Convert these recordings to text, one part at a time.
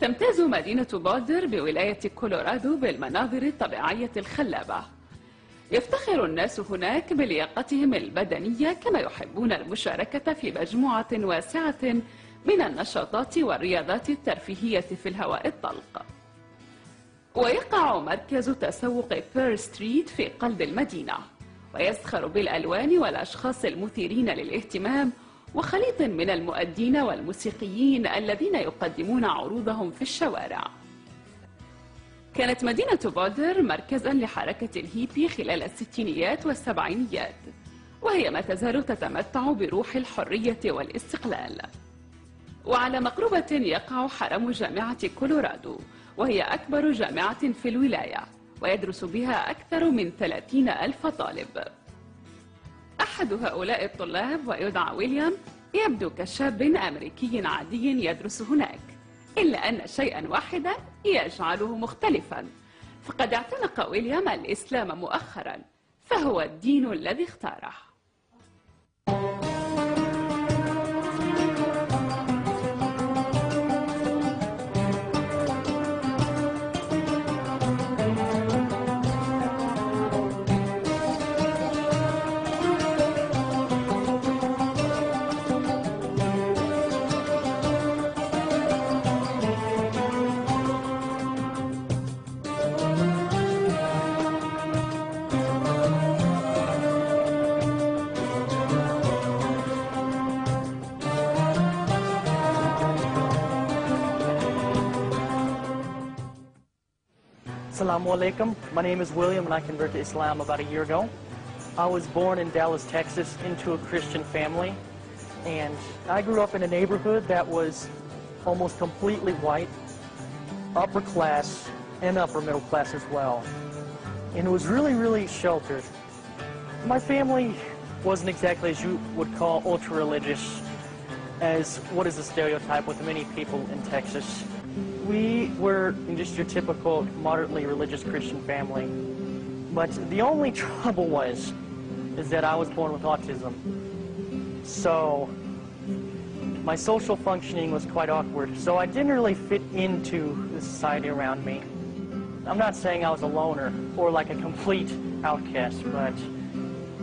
تمتاز مدينة بولدر بولاية كولورادو بالمناظر الطبيعية الخلابة. يفتخر الناس هناك بلياقتهم البدنية، كما يحبون المشاركة في مجموعة واسعة من النشاطات والرياضات الترفيهية في الهواء الطلق. ويقع مركز تسوق بير ستريت في قلب المدينة، ويزخر بالألوان والأشخاص المثيرين للاهتمام وخليط من المؤدين والموسيقيين الذين يقدمون عروضهم في الشوارع. كانت مدينة بولدر مركزا لحركة الهيبي خلال الستينيات والسبعينيات، وهي ما تزال تتمتع بروح الحرية والاستقلال. وعلى مقربة يقع حرم جامعة كولورادو، وهي أكبر جامعة في الولاية، ويدرس بها أكثر من 30,000 طالب. أحد هؤلاء الطلاب ويدعى ويليام يبدو كشاب أمريكي عادي يدرس هناك، إلا أن شيئا واحدا يجعله مختلفا، فقد اعتنق ويليام الإسلام مؤخرا، فهو الدين الذي اختاره. Assalamu alaikum. My name is William and I converted to Islam about a year ago. I was born in Dallas, Texas into a Christian family, and I grew up in a neighborhood that was almost completely white, upper class and upper middle class as well. And it was really, really sheltered. My family wasn't exactly as you would call ultra-religious, as what is the stereotype with many people in Texas. We were just your typical moderately religious Christian family. But the only trouble is that I was born with autism. So my social functioning was quite awkward. So I didn't really fit into the society around me. I'm not saying I was a loner or like a complete outcast, but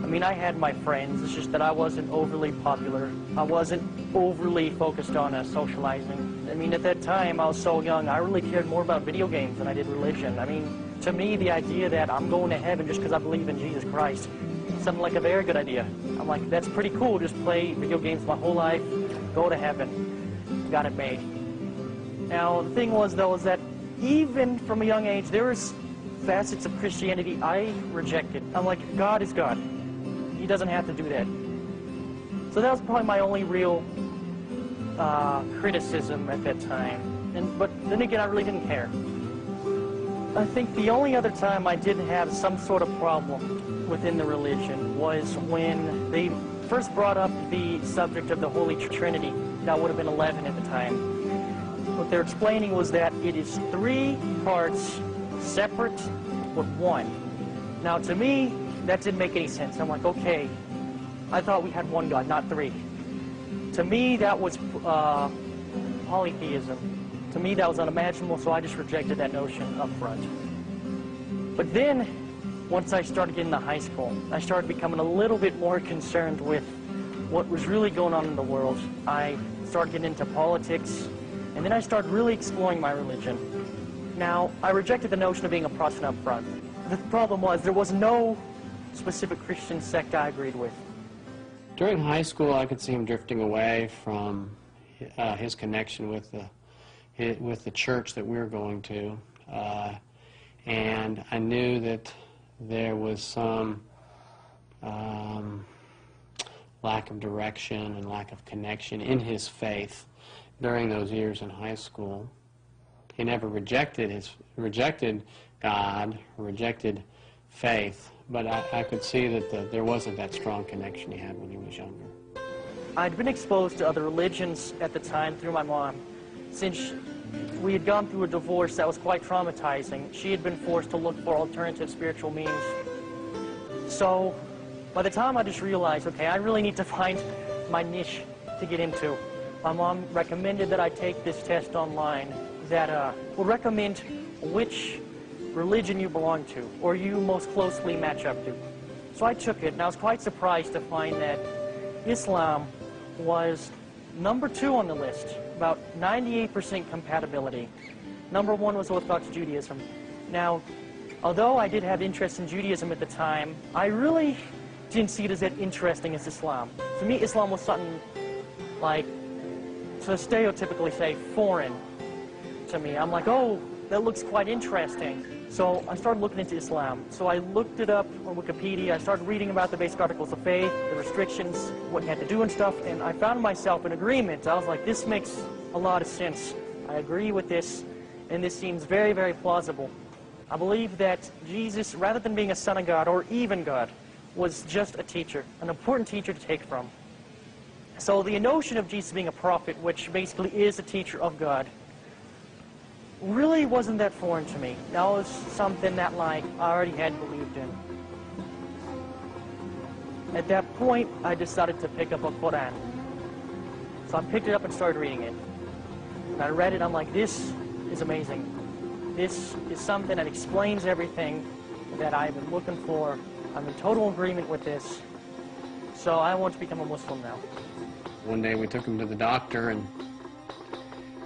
I mean, I had my friends. It's just that I wasn't overly popular. I wasn't overly focused on socializing. I mean, at that time, I was so young, I really cared more about video games than I did religion. I mean, to me, the idea that I'm going to heaven just because I believe in Jesus Christ sounded like a very good idea. I'm like, that's pretty cool. Just play video games my whole life, go to heaven. Got it made. Now, the thing was, though, is that even from a young age, there was facets of Christianity I rejected. I'm like, God is God. He doesn't have to do that. So that was probably my only real criticism at that time. But then again, I really didn't care. I think the only other time I did have some sort of problem within the religion was when they first brought up the subject of the Holy Trinity. That would have been 11 at the time. What they're explaining was that it is 3 parts separate but one. Now, to me, that didn't make any sense. I'm like, okay, I thought we had one God, not 3. To me, that was polytheism. To me, that was unimaginable, so I just rejected that notion up front. But then, once I started getting to high school, I started becoming a little bit more concerned with what was really going on in the world. I started getting into politics, and then I started really exploring my religion. Now, I rejected the notion of being a Protestant up front. The problem was there was no specific Christian sect I agreed with. During high school, I could see him drifting away from his connection with the church that we were going to, and I knew that there was some lack of direction and lack of connection in his faith during those years in high school. He never rejected God, rejected faith, but I could see that there wasn't that strong connection he had when he was younger. I'd been exposed to other religions at the time through my mom. Since we had gone through a divorce that was quite traumatizing, she had been forced to look for alternative spiritual means. So by the time I just realized, okay, I really need to find my niche to get into. my mom recommended that I take this test online that will recommend which religion you belong to or you most closely match up to. So I took it, and I was quite surprised to find that Islam was number 2 on the list, about 98% compatibility. Number 1 was Orthodox Judaism. Now, although I did have interest in Judaism at the time, I really didn't see it as that interesting as Islam. For me, Islam was something like, to stereotypically say, foreign to me. I'm like, oh, that looks quite interesting. So I started looking into Islam. So I looked it up on Wikipedia. I started reading about the basic articles of faith, the restrictions, what you had to do and stuff, and I found myself in agreement. I was like, this makes a lot of sense. I agree with this, and this seems very, very plausible. I believe that Jesus, rather than being a son of God or even God, was just a teacher, an important teacher to take from. So the notion of Jesus being a prophet, which basically is a teacher of God, really wasn't that foreign to me. That was something that, like, I already had believed in. At that point, I decided to pick up a Quran. So I picked it up and started reading it. And I read it, I'm like, this is amazing. This is something that explains everything that I've been looking for. I'm in total agreement with this. So I want to become a Muslim now. One day we took him to the doctor and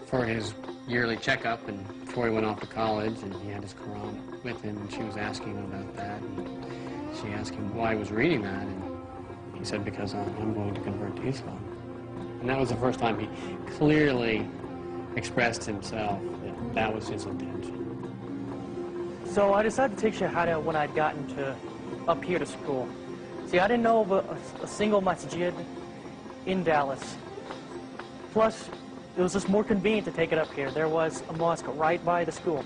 for his yearly checkup, and before he went off to college, and he had his Quran with him, and she was asking him about that, and she asked him why he was reading that, and he said, because I'm going to convert to Islam. And that was the first time he clearly expressed himself that that was his intention. So I decided to take Shahada when I'd gotten up here to school. See, I didn't know of a single masjid in Dallas. Plus, it was just more convenient to take it up here. There was a mosque right by the school.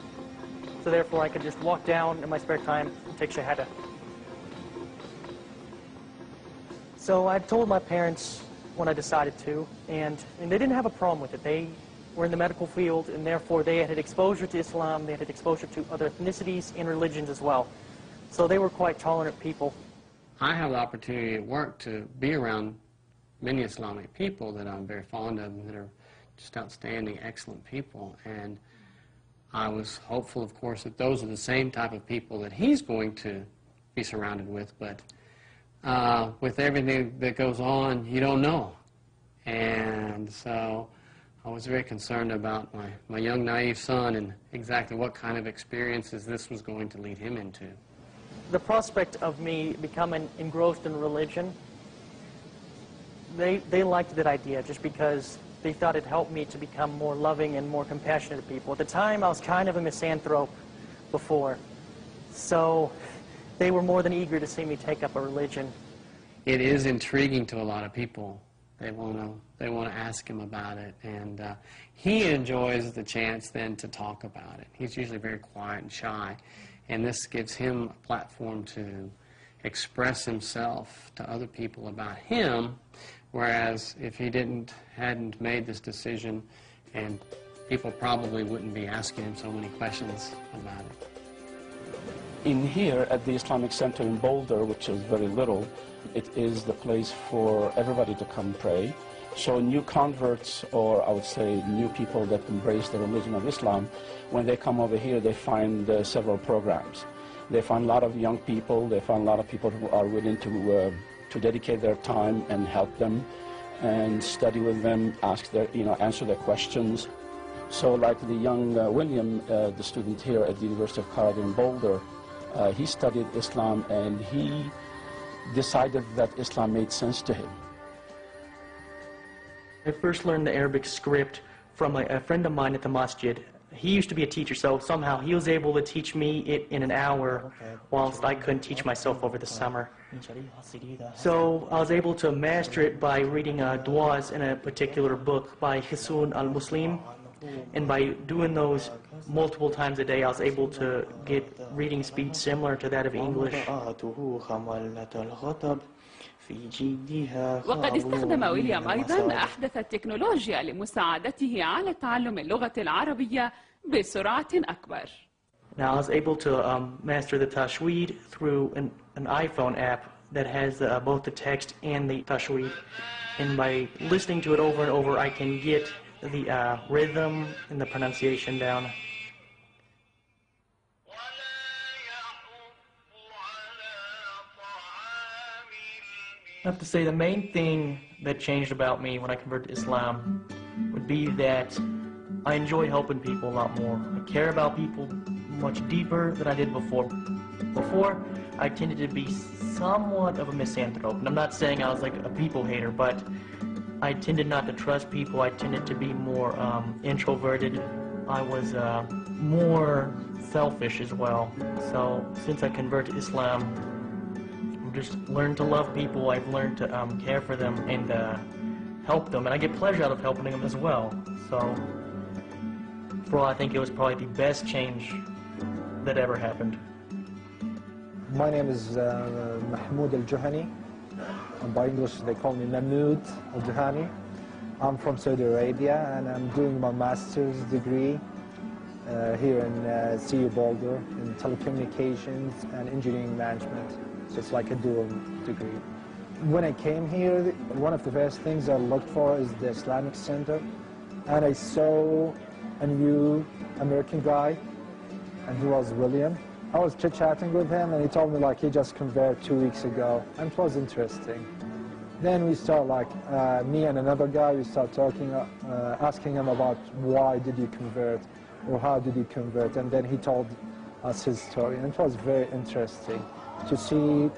So therefore, I could just walk down in my spare time and take Shahada. So I told my parents when I decided to, and they didn't have a problem with it. They were in the medical field, and therefore they had exposure to Islam, they had exposure to other ethnicities and religions as well. So they were quite tolerant people. I have the opportunity at work to be around many Islamic people that I'm very fond of and that are just outstanding, excellent people. And I was hopeful, of course, that those are the same type of people that he's going to be surrounded with. But with everything that goes on, you don't know. And so I was very concerned about my young, naive son and exactly what kind of experiences this was going to lead him into. The prospect of me becoming engrossed in religion, they liked that idea just because they thought it helped me to become more loving and more compassionate to people. At the time, I was kind of a misanthrope before, so they were more than eager to see me take up a religion. It is intriguing to a lot of people. They want to ask him about it, and he enjoys the chance then to talk about it. He's usually very quiet and shy, and this gives him a platform to express himself to other people about him, whereas if he hadn't made this decision, and people probably wouldn't be asking him so many questions about it. In here at the Islamic Center in Boulder, which is very little, it is the place for everybody to come pray. So new converts, or I would say new people that embrace the religion of Islam, when they come over here, they find several programs. They find a lot of young people, they find a lot of people who are willing to dedicate their time and help them and study with them, answer their questions. So like the young William, the student here at the University of Colorado in Boulder, he studied Islam and he decided that Islam made sense to him. I first learned the Arabic script from a friend of mine at the masjid. He used to be a teacher, so somehow he was able to teach me it in an hour, whilst I couldn't teach myself over the summer. So I was able to master it by reading du'as in a particular book by Hisun al-Muslim, and by doing those multiple times a day, I was able to get reading speed similar to that of English. وقد استخدم ويليام أيضا أحدث التكنولوجيا لمساعدته على تعلم اللغة العربية بسرعة أكبر. Now I was able to master the tajweed through an iPhone app that has both the text and the tashweed. And by listening to it over and over, I can get the rhythm and the pronunciation down. I have to say the main thing that changed about me when I converted to Islam would be that I enjoy helping people a lot more. I care about people much deeper than I did before. Before, I tended to be somewhat of a misanthrope. And I'm not saying I was like a people hater, but I tended not to trust people. I tended to be more introverted. I was more selfish as well. So since I converted to Islam, I've just learned to love people. I've learned to care for them and help them. And I get pleasure out of helping them as well. So overall, I think it was probably the best change that ever happened. My name is Mahmoud Al-Juhani. By English, they call me Mahmoud Al-Juhani. I'm from Saudi Arabia, and I'm doing my master's degree here in CU Boulder in telecommunications and engineering management. So it's like a dual degree. When I came here, one of the first things I looked for is the Islamic Center, and I saw a new American guy, and he was William. I was chit-chatting with him, and he told me like he just converted 2 weeks ago, and it was interesting. Then we start me and another guy, we start talking, asking him about why did you convert, or how did you convert, and then he told us his story, and it was very interesting to see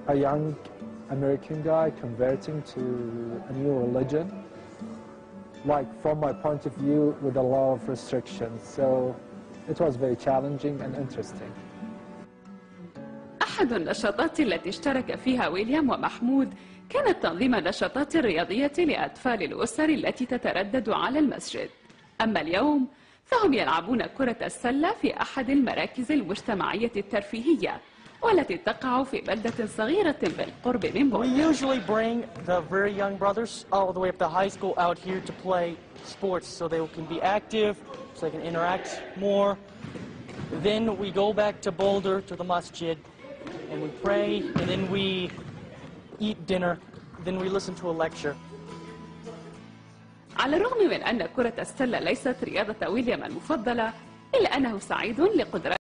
a young American guy converting to a new religion, like from my point of view, with a lot of restrictions. So it was very challenging and interesting. أحد النشاطات التي اشترك فيها ويليام ومحمود كانت تنظيم النشاطات الرياضية لأطفال الأسر التي تتردد على المسجد. أما اليوم فهم يلعبون كرة السلة في أحد المراكز المجتمعية الترفيهية والتي تقع في بلدة صغيرة بالقرب من بولدر. We usually bring the very young brothers all the way up to high school out here to play sports so they can be active, so they can interact more. Then we go back to Boulder to the masjid and we pray, and then we eat dinner, then we listen to a lecture. على الرغم من أن كرة السلة ليست رياضة ويليام المفضلة، إلا أنه سعيد لقدرته